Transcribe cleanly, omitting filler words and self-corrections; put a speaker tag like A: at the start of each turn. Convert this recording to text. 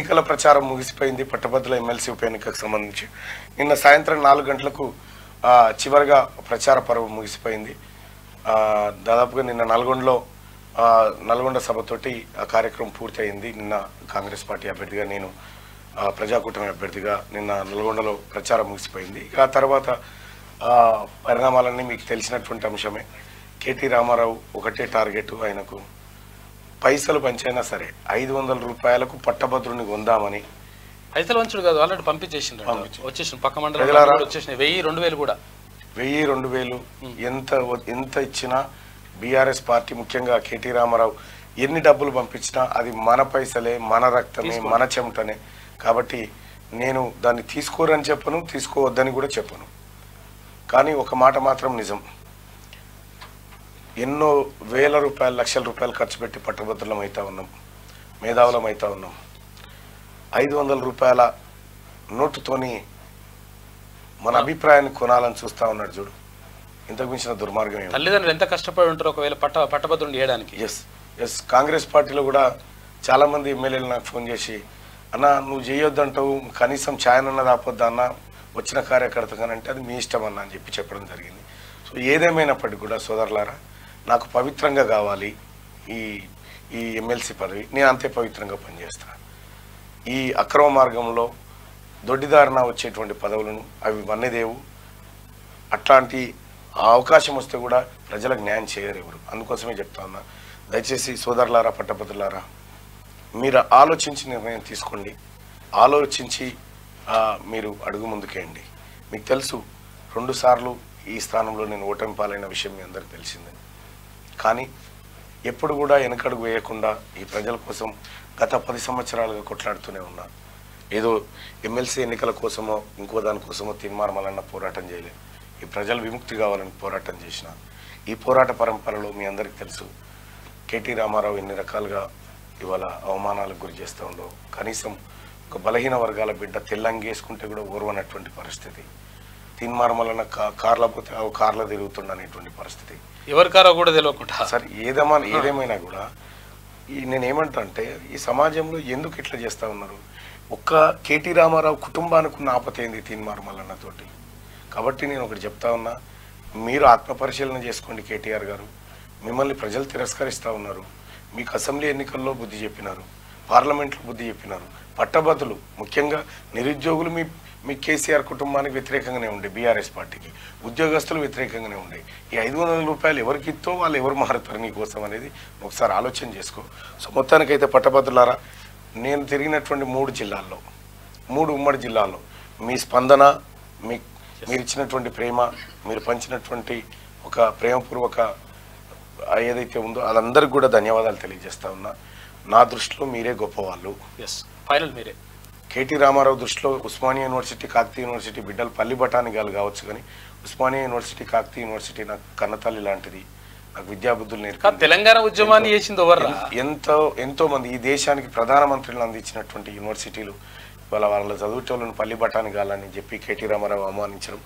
A: ఎన్నికల ప్రచారం ముగిసిపోయింది. పట్టభద్రుల ఎమ్మెల్సీ ఉప ఎన్నికకు సంబంధించి నిన్న సాయంత్రం 4 గంటలకు చివరిగా ప్రచార పర్వం ముగిసిపోయింది. దాదాపుగా నిన్న నల్గొండ సభతోటి ఆ కార్యక్రమం పూర్తయింది. నిన్న కాంగ్రెస్ పార్టీ అభ్యర్థిగా, నేను ప్రజాకూటమి అభ్యర్థిగా నిన్న నల్గొండలో ప్రచారం ముగిసిపోయింది. ఆ తర్వాత పరిణామాలన్నీ మీకు తెలిసినటువంటి అంశమే. కేటీ రామారావు ఒకటే టార్గెట్, ఆయనకు పైసలు పంచైనా సరే 500 రూపాయలకు పట్టభద్రుని కొందామని.
B: పైసలు పంచుడు కాదు, ఆల్రెడీ పంపించేసిండ్రు, వచ్చేసిన పక్క మండలం వచ్చేసిన 1000-2000 కూడా
A: 1000-2000 ఎంత ఇచ్చినా బీఆర్ఎస్ పార్టీ, ముఖ్యంగా కేటీ రామారావు ఎన్ని డబ్బులు పంపించినా అది మన పైసలే, మన రక్తమే, మన చెమటనే. కాబట్టి నేను దాన్ని తీసుకోరని చెప్పను, తీసుకోవద్దని కూడా చెప్పను. కానీ ఒక మాట మాత్రం నిజం, ఎన్నో వేల రూపాయలు, లక్షల రూపాయలు ఖర్చు పెట్టి పట్టభద్రులం అవుతా ఉన్నాం, మేధావులం అవుతా ఉన్నాం. 500 రూపాయల నోటుతోని మన అభిప్రాయాన్ని కొనాలని చూస్తూ ఉన్నాడు చూడు. ఇంతకు మించిన దుర్మార్గం ఏమి?
B: తల్లిదండ్రులు ఎంత కష్టపడి ఉంటారు ఒకవేళ పట్టభద్రుని చేయడానికి.
A: ఎస్ కాంగ్రెస్ పార్టీలో కూడా చాలామంది ఎమ్మెల్యేలు నాకు ఫోన్ చేసి, అన్న నువ్వు చేయొద్దంటావు, కనీసం ఛాయ్ అన్నది ఆపొద్దా అన్న వచ్చిన కార్యకర్త కానంటే అది మీ ఇష్టం అన్న అని చెప్పడం జరిగింది. సో ఏదేమైనప్పటికీ కూడా సోదరులారా, నాకు పవిత్రంగా కావాలి ఈ ఎమ్మెల్సీ పదవి, నేను అంతే పవిత్రంగా పనిచేస్తాను. ఈ అక్రమ మార్గంలో దొడ్డిదారిన వచ్చేటువంటి పదవులను అవి వన్నెదేవు. అట్లాంటి అవకాశం వస్తే కూడా ప్రజలకు న్యాయం చేయరు ఎవరు. అందుకోసమే చెప్తా ఉన్నా, దయచేసి సోదరులారా, పట్టభద్రులారా, మీరు ఆలోచించి నిర్ణయం తీసుకోండి. ఆలోచించి మీరు అడుగు ముందుకేయండి. మీకు తెలుసు 2 సార్లు ఈ స్థానంలో నేను ఓటమి పాలైన విషయం మీ అందరికీ తెలిసిందే. కానీ ఎప్పుడు కూడా వెనకడుగు వేయకుండా ఈ ప్రజల కోసం గత 10 సంవత్సరాలుగా కొట్లాడుతూనే ఉన్నా. ఏదో ఎమ్మెల్సీ ఎన్నికల కోసమో ఇంకో దానికోసమో తీర్మానమలన్న పోరాటం చేయలేదు. ఈ ప్రజలు విముక్తి కావాలని పోరాటం చేసిన ఈ పోరాట పరంపరలో మీ అందరికీ తెలుసు, కేటీ రామారావు ఎన్ని రకాలుగా ఇవాళ అవమానాలకు గురి చేస్తూ ఉండో. కనీసం ఒక బలహీన వర్గాల బిడ్డ తెల్లంగేసుకుంటే కూడా ఓర్వనటువంటి పరిస్థితి. తీన్మార్మలన కార్ల పోతే కార్లో తిరుగుతుండనేటువంటి పరిస్థితి.
B: ఎవరి కారో కూడా తెలియకుండా.
A: సరే ఏదేమైనా కూడా నేనేమంటా అంటే, ఈ సమాజంలో ఎందుకు ఇట్లా చేస్తూ ఉన్నారు? ఒక్క కేటీ రామారావు కుటుంబానికి ఉన్న ఆపత ఏంది తీన్మార్మలన్నతోటి? కాబట్టి నేను ఒకటి చెప్తా ఉన్నా, మీరు ఆత్మపరిశీలన చేసుకోండి. కేటీఆర్ గారు, మిమ్మల్ని ప్రజలు తిరస్కరిస్తూ ఉన్నారు. మీకు అసెంబ్లీ ఎన్నికల్లో బుద్ధి చెప్పినారు, పార్లమెంట్లో బుద్ధి చెప్పినారు. పట్టభద్రులు, ముఖ్యంగా నిరుద్యోగులు మీ కేసీఆర్ కుటుంబానికి వ్యతిరేకంగానే ఉండే, బీఆర్ఎస్ పార్టీకి ఉద్యోగస్తులు వ్యతిరేకంగానే ఉండే. ఈ 500 రూపాయలు ఎవరికి ఇస్తో వాళ్ళు ఎవరు మారుతారు నీకోసం అనేది ఒకసారి ఆలోచన చేసుకో. సో మొత్తానికైతే పట్టభద్రులారా, నేను తిరిగినటువంటి 3 జిల్లాల్లో, 3 ఉమ్మడి జిల్లాల్లో మీ స్పందన, మీరు ఇచ్చినటువంటి ప్రేమ, మీరు పంచినటువంటి ఒక ప్రేమపూర్వక ఏదైతే ఉందో అదందరికి కూడా ధన్యవాదాలు తెలియజేస్తా ఉన్నా. నా దృష్టిలో మీరే గొప్పవాళ్ళు.
B: ఫైనల్ మీరే.
A: కేటీ రామారావు దృష్టిలో ఉస్మానియా యూనివర్సిటీ, కాకతీయ యూనివర్సిటీ బిడ్డలు పల్లి బఠానీగాలు కావచ్చు, కానీ ఉస్మానియా యూనివర్సిటీ, కాకతీయ యూనివర్సిటీ నాకు కన్నతల్లి లాంటిది. నాకు విద్యాబుద్ధులు నేర్పి
B: తెలంగాణ ఉద్యమాన్ని చేసింది
A: ఎంతో మంది ఈ దేశానికి ప్రధానమంత్రులను అందించినటువంటి యూనివర్సిటీలు ఇవాళ వాళ్ళ చదువుటోళ్ళను పల్లి బఠానీగాలని చెప్పి కేటీ రామారావు అవమానించడం